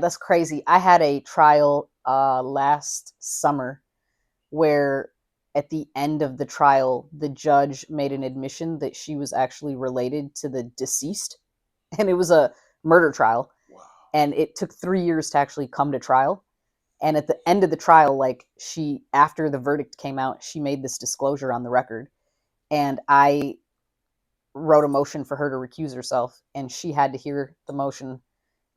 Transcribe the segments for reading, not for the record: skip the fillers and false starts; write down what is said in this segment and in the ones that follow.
That's crazy. I had a trial last summer where at the end of the trial, the judge made an admission that she was actually related to the deceased. And it was a murder trial. Wow. And it took 3 years to actually come to trial. And at the end of the trial, like after the verdict came out, she made this disclosure on the record. And I wrote a motion for her to recuse herself. And she had to hear the motion.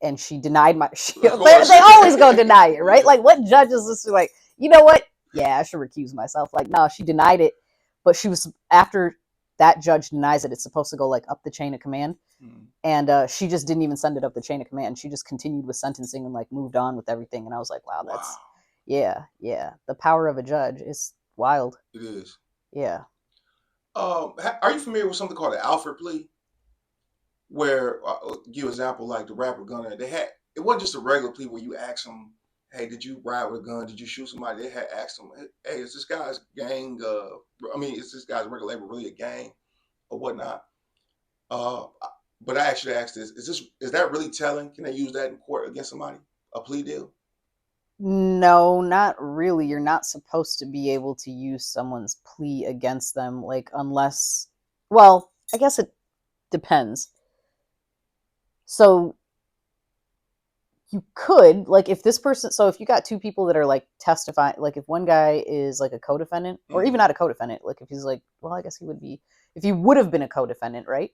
And she denied they always go deny it, right? Like, what judge is this? Like, you know what? Yeah, I should recuse myself. Like, no, she denied it. But after that judge denies it, it's supposed to go like up the chain of command. And she just didn't even send it up the chain of command. She just continued with sentencing and like moved on with everything. And I was like, wow, that's, yeah. The power of a judge is wild. It is. Yeah. Are you familiar with something called the Alfred plea? Where, give an example, like the rapper Gunna, it wasn't just a regular plea where you ask them, hey, did you ride with a gun? Did you shoot somebody? They had asked them, hey, is this guy's gang, is this guy's record label really a gang or whatnot? But I actually asked this, is that really telling? Can they use that in court against somebody? A plea deal? No, not really. You're not supposed to be able to use someone's plea against them, like, unless, well, I guess it depends. So you could, like, if you got two people that are like testifying, like if one guy is like a co-defendant, or even not a co-defendant, like if he's like, well, I guess he would be, if he would have been a co-defendant, right?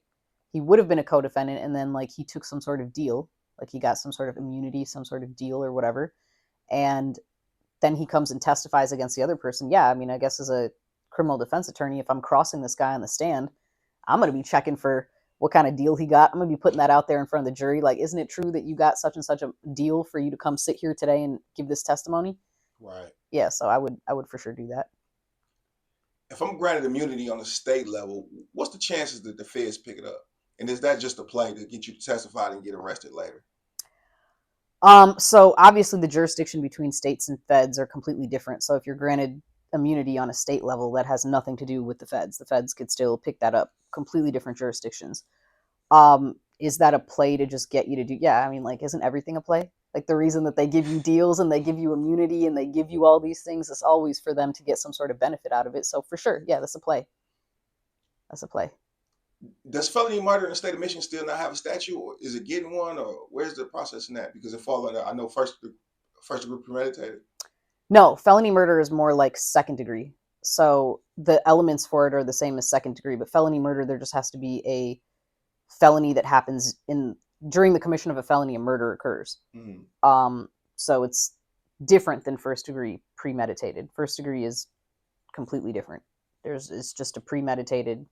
He would have been a co-defendant, and then like he took some sort of deal, like he got some sort of immunity, some sort of deal or whatever, and then he comes and testifies against the other person. Yeah, I mean, I guess as a criminal defense attorney, if I'm crossing this guy on the stand, I'm going to be checking for what kind of deal he got. I'm going to be putting that out there in front of the jury. Like, isn't it true that you got such and such a deal for you to come sit here today and give this testimony? Right. Yeah, so I would for sure do that. If I'm granted immunity on a state level, what's the chances that the feds pick it up? And is that just a play to get you to testify and get arrested later? So obviously the jurisdiction between states and feds are completely different. So if you're granted immunity on a state level, that has nothing to do with the feds. The feds could still pick that up. Completely different jurisdictions. Is that a play to just get you to do? Yeah, I mean, like, isn't everything a play? Like, the reason that they give you deals and they give you immunity and they give you all these things is always for them to get some sort of benefit out of it. So for sure, yeah, that's a play. That's a play. Does felony murder in the state of Michigan still not have a statute, or is it getting one, or where's the process in that? Because it falls under, I know, first degree premeditated. No, felony murder is more like second degree. So the elements for it are the same as second degree, but felony murder, there just has to be a felony that happens during the commission of a felony, a murder occurs. So it's different than first degree premeditated. First degree is completely different. It's just a premeditated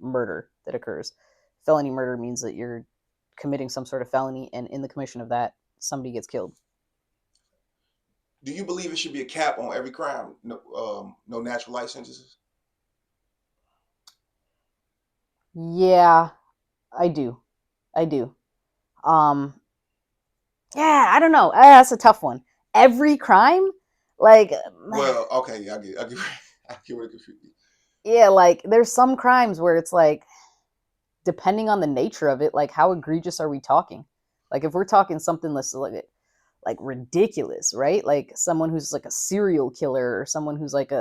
murder that occurs. Felony murder means that you're committing some sort of felony, and in the commission of that, somebody gets killed. Do you believe it should be a cap on every crime? No natural life sentences? Yeah, I do. Yeah, I don't know. That's a tough one. Every crime? Like, well, okay, I get what it confused. Yeah, like, there's some crimes where it's like, depending on the nature of it, like, how egregious are we talking? Like, if we're talking something less like ridiculous, right? Like someone who's like a serial killer, or someone who's like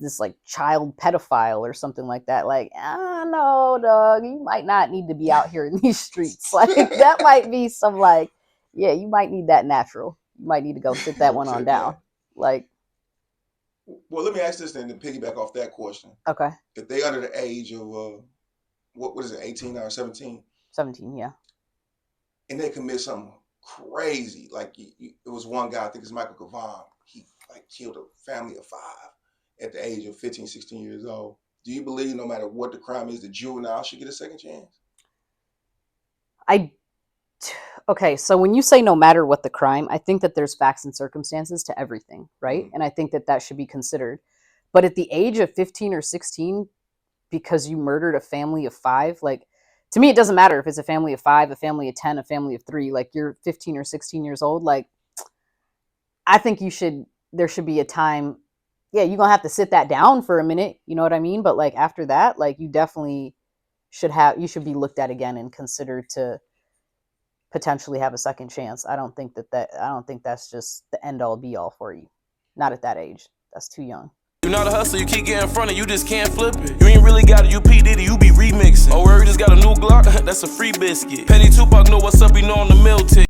this like child pedophile or something like that. Like, no, dog, you might not need to be out here in these streets. Like, that might be some, like, yeah, you might need that natural. You might need to go sit that one on down. Like, well, let me ask this then to piggyback off that question. Okay. If they under the age of what is it, 18 or 17? 17, yeah. And they commit something crazy, like it was one guy, I think it's Michael Gavon. He like killed a family of 5 at the age of 15, 16 years old. Do you believe no matter what the crime is, the juvenile should get a second chance? Okay, so when you say no matter what the crime, I think that there's facts and circumstances to everything, right? And I think that should be considered. But at the age of 15 or 16, because you murdered a family of 5, like, to me, it doesn't matter if it's a family of 5, a family of 10, a family of 3. Like, you're 15 or 16 years old. Like, I think there should be a time. Yeah, you're going to have to sit that down for a minute. You know what I mean? But like, after that, like, you definitely should be looked at again and considered to potentially have a second chance. I don't think that's just the end all be all for you. Not at that age. That's too young. You not a hustler, you keep getting in front of, you just can't flip it. You ain't really got it, you P. Diddy, you be remixing. Oh, where we just got a new Glock, that's a free biscuit. Penny Tupac know what's up, you know on the mill tick.